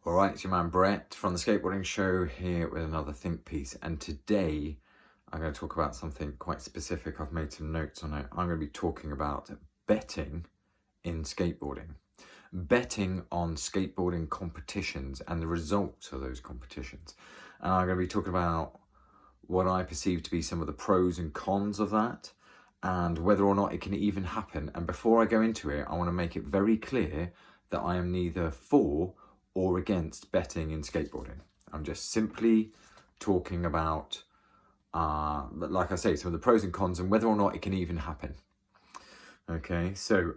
All right, it's your man Brett from the Skateboarding Show here with another think piece. And today I'm going to talk about something quite specific. I've made some notes on it. I'm going to be talking about betting in skateboarding. Betting on skateboarding competitions and the results of those competitions. And I'm going to be talking about what I perceive to be some of the pros and cons of that and whether or not it can even happen. And before I go into it, I want to make it very clear that I am neither for or against betting in skateboarding. I'm just simply talking about, like I say, some of the pros and cons and whether or not it can even happen. Okay, so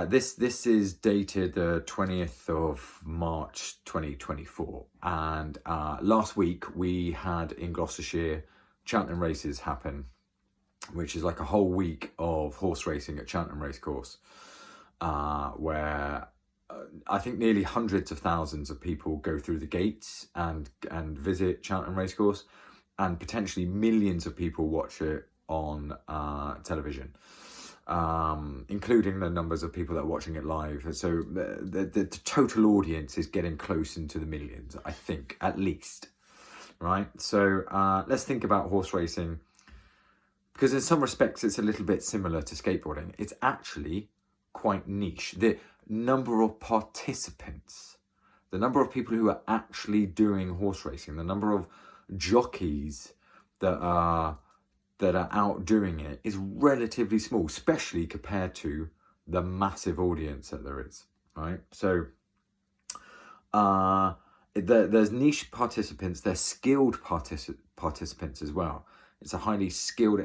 this is dated the 20th of March 2024, and last week we had in Gloucestershire Cheltenham races happen, which is like a whole week of horse racing at Cheltenham Racecourse, where I think nearly hundreds of thousands of people go through the gates and visit Cheltenham Racecourse, and potentially millions of people watch it on television, including the numbers of people that are watching it live. So the total audience is getting close into the millions, I think, at least, right? So let's think about horse racing, because in some respects it's a little bit similar to skateboarding. It's actually quite niche. The number of participants, the number of people who are actually doing horse racing, the number of jockeys that are out doing it is relatively small, especially compared to the massive audience that there is, right? So there's niche participants, there's skilled participants as well. It's a highly skilled.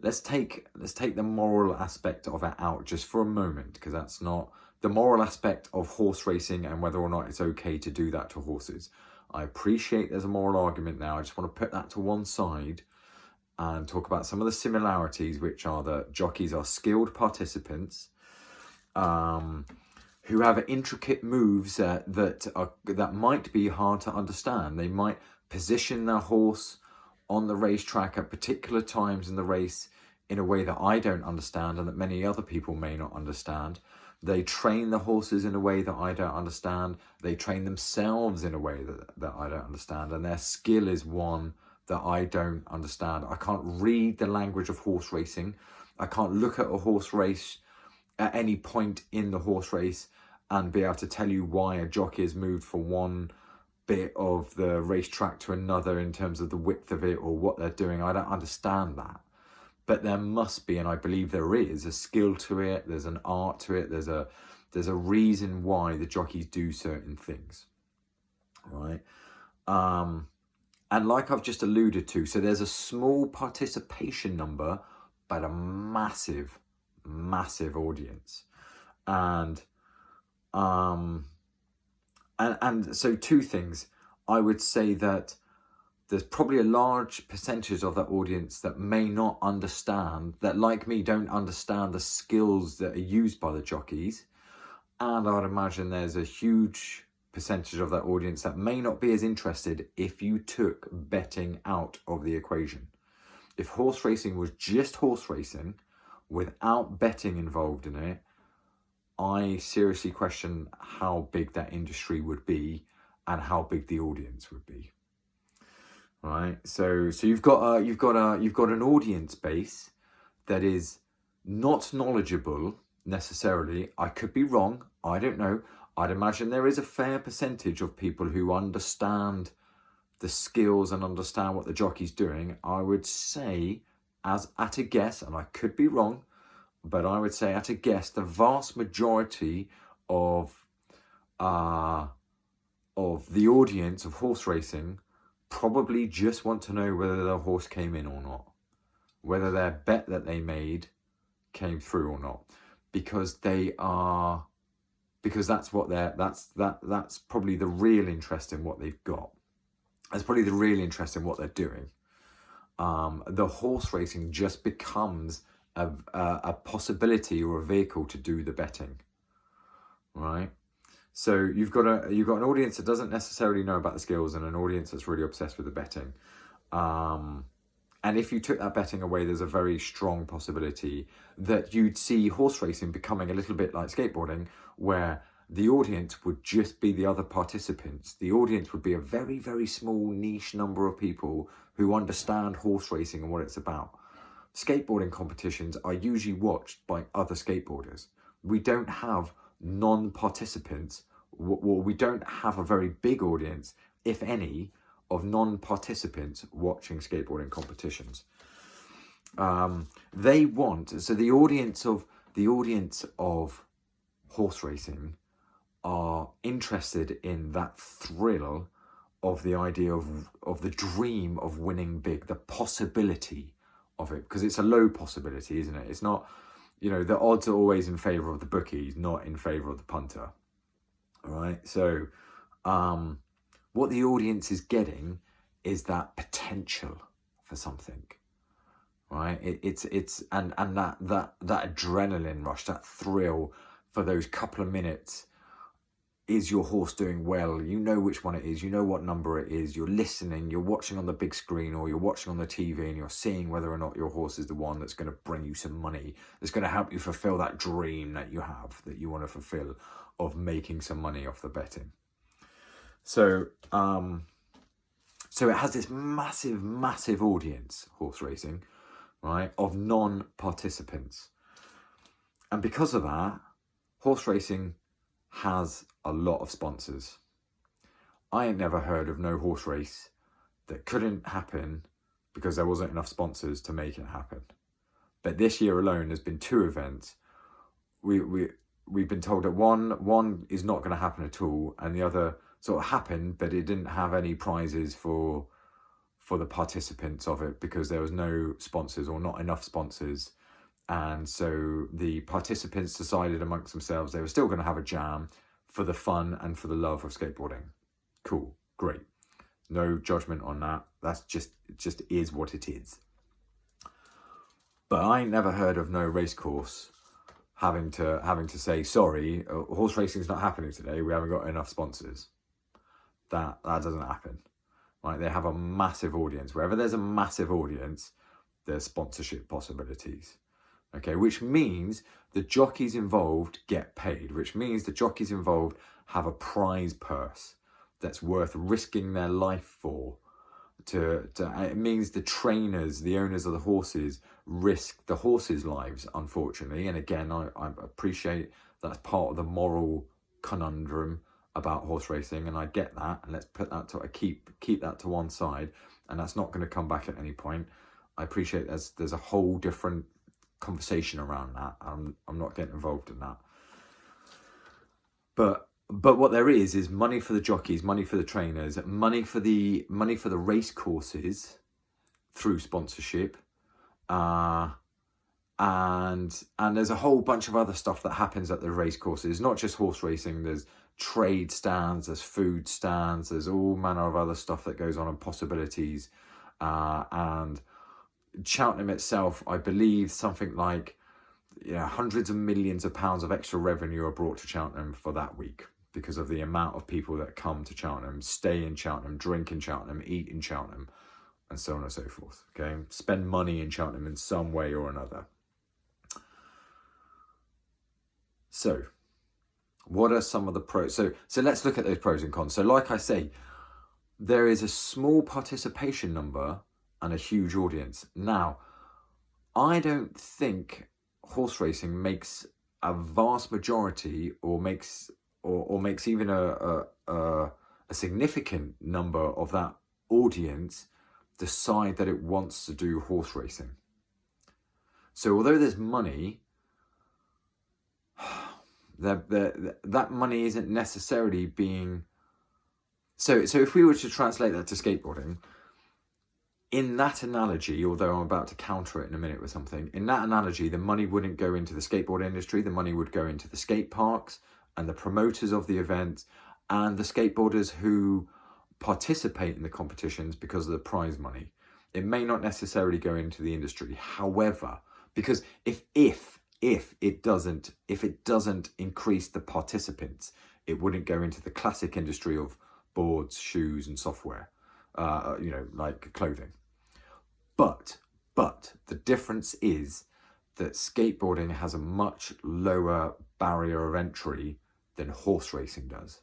Let's take the moral aspect of it out just for a moment, because that's not the moral aspect of horse racing and whether or not it's okay to do that to horses. I appreciate there's a moral argument now. I just want to put that to one side and talk about some of the similarities, which are that jockeys are skilled participants who have intricate moves that might be hard to understand. They might position their horse on the racetrack at particular times in the race in a way that I don't understand and that many other people may not understand. They train the horses in a way that I don't understand. They train themselves in a way that I don't understand. And their skill is one that I don't understand. I can't read the language of horse racing. I can't look at a horse race at any point in the horse race and be able to tell you why a jockey has moved from one bit of the racetrack to another in terms of the width of it or what they're doing. I don't understand that. But there must be, and I believe there is, a skill to it. There's an art to it. There's a reason why the jockeys do certain things, right? And like I've just alluded to, so there's a small participation number, but a massive, massive audience. And so two things. I would say that there's probably a large percentage of that audience that may not understand, that like me don't understand the skills that are used by the jockeys. And I would imagine there's a huge percentage of that audience that may not be as interested if you took betting out of the equation. If horse racing was just horse racing without betting involved in it, I seriously question how big that industry would be and how big the audience would be. Right, so you've got an audience base that is not knowledgeable necessarily. I could be wrong. I don't know. I'd imagine there is a fair percentage of people who understand the skills and understand what the jockey's doing. I would say, as at a guess, and I could be wrong, but I would say at a guess, the vast majority of the audience of horse racing probably just want to know whether their horse came in or not, whether their bet that they made came through or not, because that's what that's probably the real interest in what they've got. That's probably the real interest in what they're doing. The horse racing just becomes a possibility or a vehicle to do the betting, right? So you've got an audience that doesn't necessarily know about the skills and an audience that's really obsessed with the betting. And if you took that betting away, there's a very strong possibility that you'd see horse racing becoming a little bit like skateboarding, where the audience would just be the other participants. The audience would be a very, very small niche number of people who understand horse racing and what it's about. Skateboarding competitions are usually watched by other skateboarders. We don't have non-participants, well, we don't have a very big audience, if any, of non-participants watching skateboarding competitions. They want, so the audience of horse racing are interested in that thrill of the idea of the dream of winning big, the possibility of it, because it's a low possibility, isn't it? It's not, the odds are always in favour of the bookies, not in favour of the punter. All right, so what the audience is getting is that potential for something, right? It's and that adrenaline rush, that thrill for those couple of minutes. Is your horse doing well? You know which one it is, you know what number it is, you're listening, you're watching on the big screen or you're watching on the TV and you're seeing whether or not your horse is the one that's going to bring you some money, that's going to help you fulfill that dream that you have, that you want to fulfill, of making some money off the betting. So so it has this massive, massive audience, horse racing, right, of non-participants. And because of that, horse racing has a lot of sponsors. I ain't never heard of no horse race that couldn't happen because there wasn't enough sponsors to make it happen. But this year alone, there's been 2 events. We've been told that one is not going to happen at all, and the other sort of happened, but it didn't have any prizes for the participants of it because there was no sponsors or not enough sponsors. And so the participants decided amongst themselves they were still going to have a jam for the fun and for the love of skateboarding. Cool, great. No judgment on that. That's just, it just is what it is. But I ain't never heard of no race course having to say, sorry, horse racing's not happening today. We haven't got enough sponsors. That doesn't happen. Right? They have a massive audience. Wherever there's a massive audience, there's sponsorship possibilities. Okay, which means the jockeys involved get paid, which means the jockeys involved have a prize purse that's worth risking their life for. It means the trainers, the owners of the horses, risk the horses' lives, unfortunately. And again, I appreciate that's part of the moral conundrum about horse racing, and I get that. And let's put that to keep that to one side, and that's not going to come back at any point. I appreciate there's a whole different conversation around that. I'm not getting involved in that. But what there is money for the jockeys, money for the trainers, money for the race courses through sponsorship, and there's a whole bunch of other stuff that happens at the race courses. Not just horse racing. There's trade stands, there's food stands, there's all manner of other stuff that goes on and possibilities, and Cheltenham itself, I believe something like hundreds of millions of pounds of extra revenue are brought to Cheltenham for that week because of the amount of people that come to Cheltenham, stay in Cheltenham, drink in Cheltenham, eat in Cheltenham, and so on and so forth. Okay, spend money in Cheltenham in some way or another. So what are some of the pros? So let's look at those pros and cons. So like I say, there is a small participation number and a huge audience. Now, I don't think horse racing makes a vast majority or makes even a significant number of that audience decide that it wants to do horse racing. So although there's money, that money isn't necessarily being... So if we were to translate that to skateboarding, in that analogy, although I'm about to counter it in a minute with something, in that analogy, the money wouldn't go into the skateboard industry. The money would go into the skate parks and the promoters of the event and the skateboarders who participate in the competitions because of the prize money. It may not necessarily go into the industry. However, because if it doesn't increase the participants, it wouldn't go into the classic industry of boards, shoes, and software, like clothing. But the difference is that skateboarding has a much lower barrier of entry than horse racing does.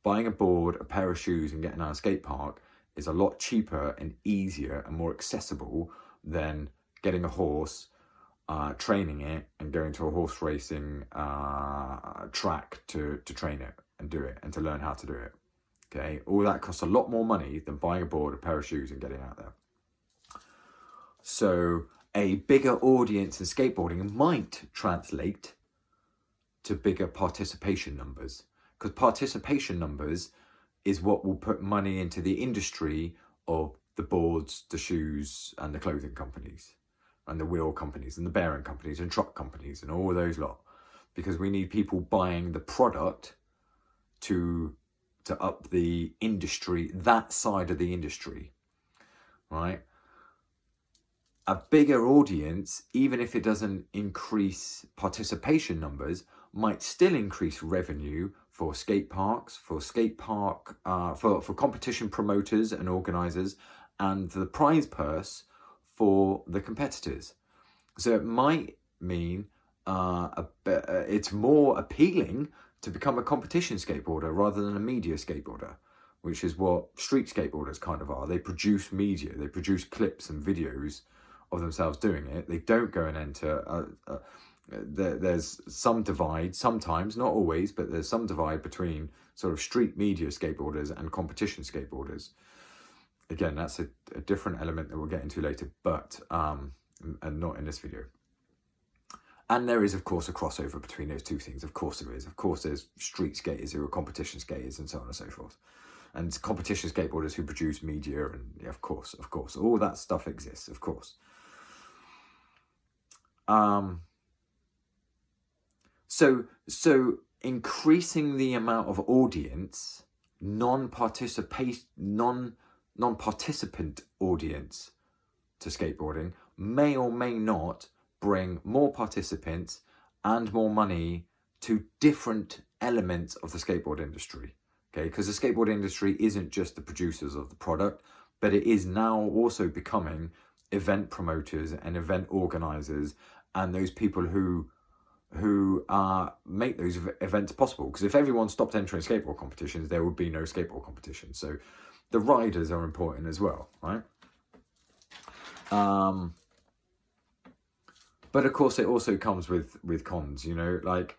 Buying a board, a pair of shoes and getting out of a skate park is a lot cheaper and easier and more accessible than getting a horse, training it and going to a horse racing track to train it and do it and to learn how to do it. Okay, all that costs a lot more money than buying a board, a pair of shoes and getting out there. So a bigger audience in skateboarding might translate to bigger participation numbers, because participation numbers is what will put money into the industry of the boards, the shoes and the clothing companies and the wheel companies and the bearing companies and truck companies and all those lot, because we need people buying the product to up the industry, that side of the industry, right? A bigger audience, even if it doesn't increase participation numbers, might still increase revenue for skate parks, for competition promoters and organisers, and the prize purse for the competitors. So it might mean it's more appealing to become a competition skateboarder rather than a media skateboarder, which is what street skateboarders kind of are. They produce media, they produce clips and videos of themselves doing it. They don't go and enter. There's some divide sometimes, not always, but there's some divide between sort of street media skateboarders and competition skateboarders. Again, that's a different element that we'll get into later, but and not in this video. And there is, of course, a crossover between those two things. Of course there is. Of course there's street skaters who are competition skaters and so on and so forth. And competition skateboarders who produce media and, yeah, of course. All that stuff exists, of course. So increasing the amount of audience, non-participant audience to skateboarding may or may not bring more participants and more money to different elements of the skateboard industry. Okay, because the skateboard industry isn't just the producers of the product, but it is now also becoming event promoters and event organizers and those people who make those events possible. Because if everyone stopped entering skateboard competitions, there would be no skateboard competitions. So the riders are important as well, right? But of course, it also comes with cons. You know, like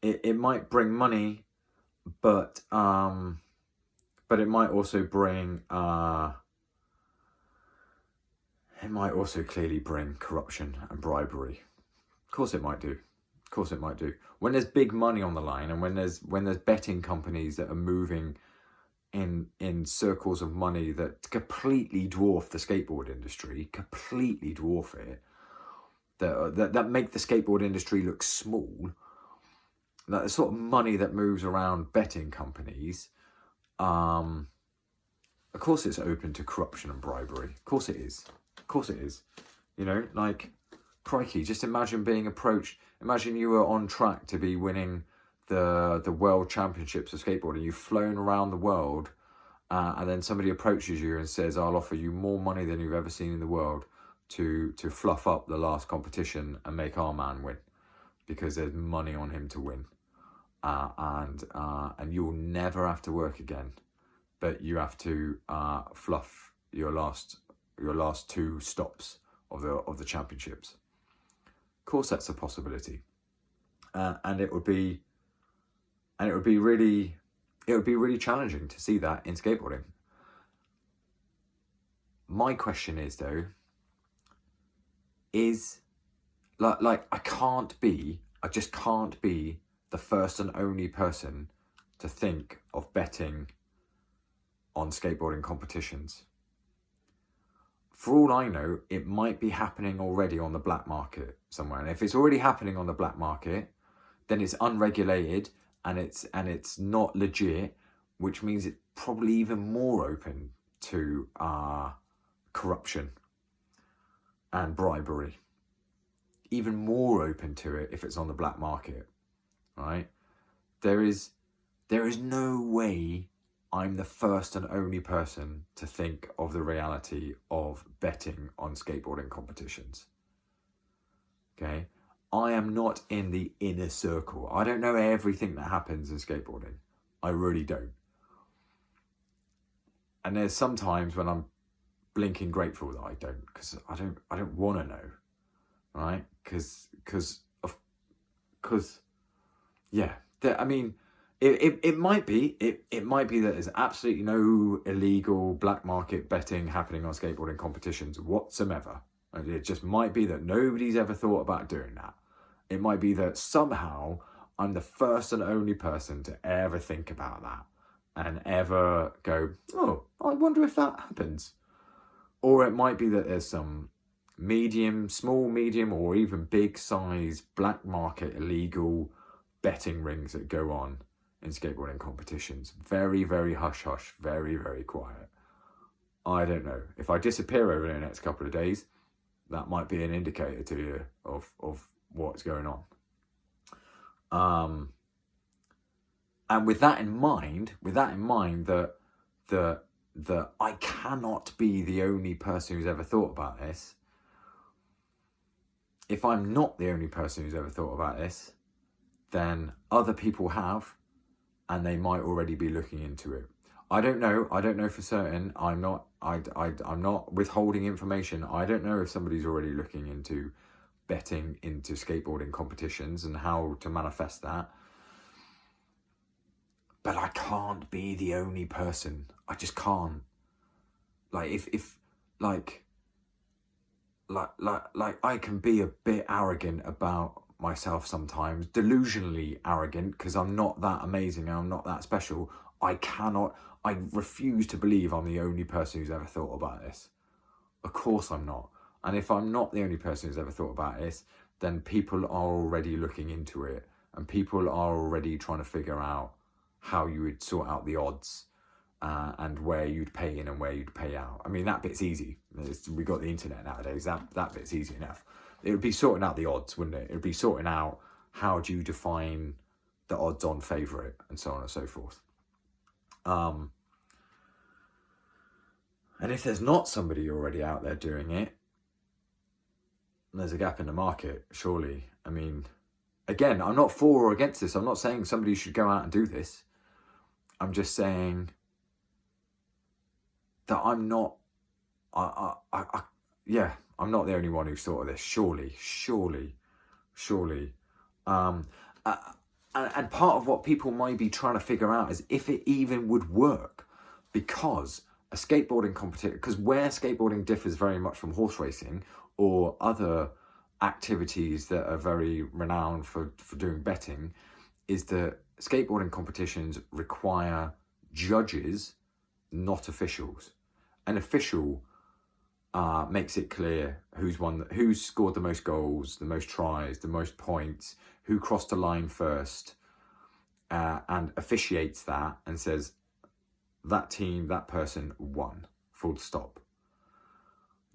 it might bring money, but it might also bring it might also clearly bring corruption and bribery. Of course, it might do. Of course, it might do. When there's big money on the line, and when there's betting companies that are moving in circles of money that completely dwarf the skateboard industry, completely dwarf it. That make the skateboard industry look small. That sort of money that moves around betting companies, of course it's open to corruption and bribery. Of course it is. Of course it is. You know, like, crikey, just imagine being approached. Imagine you were on track to be winning the world championships of skateboarding. You've flown around the world, and then somebody approaches you and says, I'll offer you more money than you've ever seen in the world to fluff up the last competition and make our man win, because there's money on him to win, and you'll never have to work again, but you have to fluff your last two stops of the championships. Of course, that's a possibility, and it would be really challenging to see that in skateboarding. My question is, though, is like I just can't be the first and only person to think of betting on skateboarding competitions. For all I know, it might be happening already on the black market somewhere. And if it's already happening on the black market, then it's unregulated and it's not legit, which means it's probably even more open to corruption and bribery. Even more open to it if it's on the black market, right? There is no way I'm the first and only person to think of the reality of betting on skateboarding competitions. Okay? I am not in the inner circle. I don't know everything that happens in skateboarding. I really don't. And there's sometimes when I'm blinking grateful that I don't, because I don't want to know, right? Because yeah, I mean, it might be that there's absolutely no illegal black market betting happening on skateboarding competitions whatsoever. It just might be that nobody's ever thought about doing that. It might be that somehow I'm the first and only person to ever think about that and ever go, oh, I wonder if that happens. Or it might be that there's some small, medium, or even big size black market illegal betting rings that go on in skateboarding competitions. Very, very hush-hush, very, very quiet. I don't know. If I disappear over the next couple of days, that might be an indicator to you of what's going on. And with that in mind, that I cannot be the only person who's ever thought about this. If I'm not the only person who's ever thought about this, then other people have, and they might already be looking into it. I don't know for certain. I'm not withholding information. I don't know if somebody's already looking into betting into skateboarding competitions and how to manifest that. But I can't be the only person. I just can't. Like if I can be a bit arrogant about myself sometimes, delusionally arrogant, because I'm not that amazing and I'm not that special. I refuse to believe I'm the only person who's ever thought about this. Of course I'm not. And if I'm not the only person who's ever thought about this, then people are already looking into it, and people are already trying to figure out how you would sort out the odds and where you'd pay in and where you'd pay out. I mean, that bit's easy. We've got the internet nowadays. That bit's easy enough. It would be sorting out the odds, wouldn't it? It would be sorting out how do you define the odds on favourite and so on and so forth. And if there's not somebody already out there doing it, there's a gap in the market, surely. I mean, again, I'm not for or against this. I'm not saying somebody should go out and do this. I'm just saying that I'm not I'm not the only one who's thought of this. Surely. And part of what people might be trying to figure out is if it even would work, because a skateboarding competition, because where skateboarding differs very much from horse racing or other activities that are very renowned for doing betting, is that skateboarding competitions require judges, not officials. An official makes it clear who's scored the most goals, the most tries, the most points, who crossed the line first, and officiates that and says that team, that person won, full stop.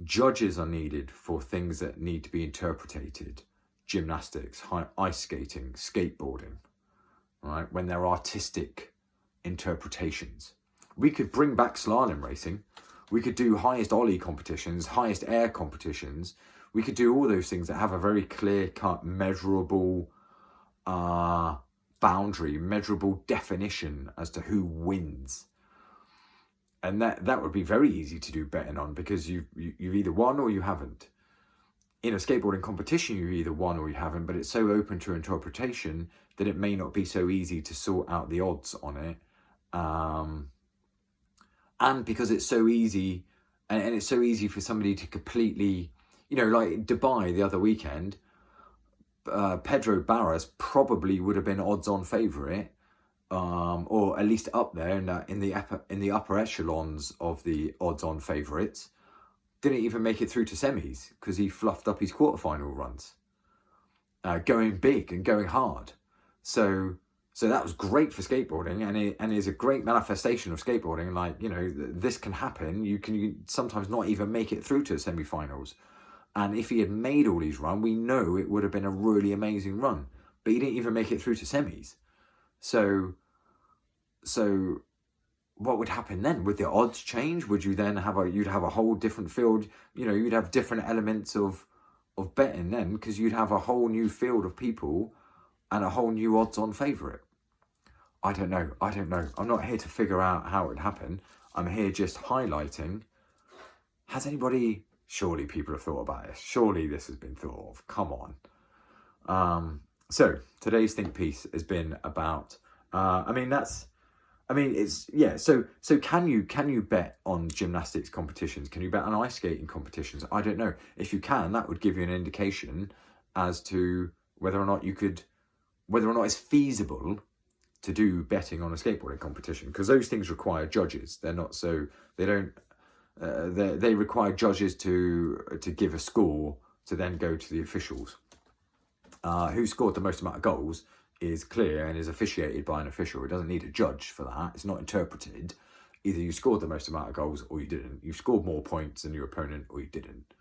Judges are needed for things that need to be interpreted: gymnastics, ice skating, skateboarding, right? When they're artistic interpretations. We could bring back slalom racing. We could do highest ollie competitions, highest air competitions. We could do all those things that have a very clear-cut, measurable boundary, measurable definition as to who wins. And that would be very easy to do betting on, because you've either won or you haven't. In a skateboarding competition, you've either won or you haven't, but it's so open to interpretation that it may not be so easy to sort out the odds on it. And because it's so easy, and it's so easy for somebody to completely, like Dubai the other weekend, Pedro Barras probably would have been odds-on favourite, or at least up there in the upper echelons of the odds-on favourites. Didn't even make it through to semis because he fluffed up his quarterfinal runs, going big and going hard. So that was great for skateboarding, and is a great manifestation of skateboarding. Like, this can happen. You can sometimes not even make it through to the semi-finals. And if he had made all these runs, we know it would have been a really amazing run. But he didn't even make it through to semis. So what would happen then? Would the odds change? Would you then you'd have a whole different field? You'd have different elements of of betting then, because you'd have a whole new field of people and a whole new odds-on favourite. I don't know. I'm not here to figure out how it would happen. I'm here just highlighting. Has anybody... Surely people have thought about this. Surely this has been thought of. Come on. So today's think piece has been about... So can you bet on gymnastics competitions? Can you bet on ice skating competitions? I don't know. If you can, that would give you an indication as to whether or not it's feasible to do betting on a skateboarding competition, because those things require judges. They require judges to give a score to then go to the officials. Who scored the most amount of goals is clear and is officiated by an official. It doesn't need a judge for that. It's not interpreted. Either you scored the most amount of goals or you didn't. You scored more points than your opponent or you didn't.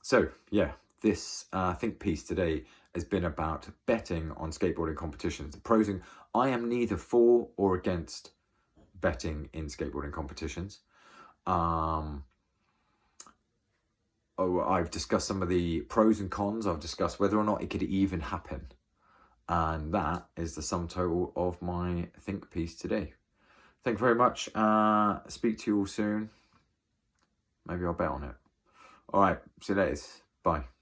So yeah, this think piece today has been about betting on skateboarding competitions. The pros and... I am neither for or against betting in skateboarding competitions. I've discussed some of the pros and cons. I've discussed whether or not it could even happen. And that is the sum total of my think piece today. Thank you very much. Speak to you all soon. Maybe I'll bet on it. All right. See you later. Bye.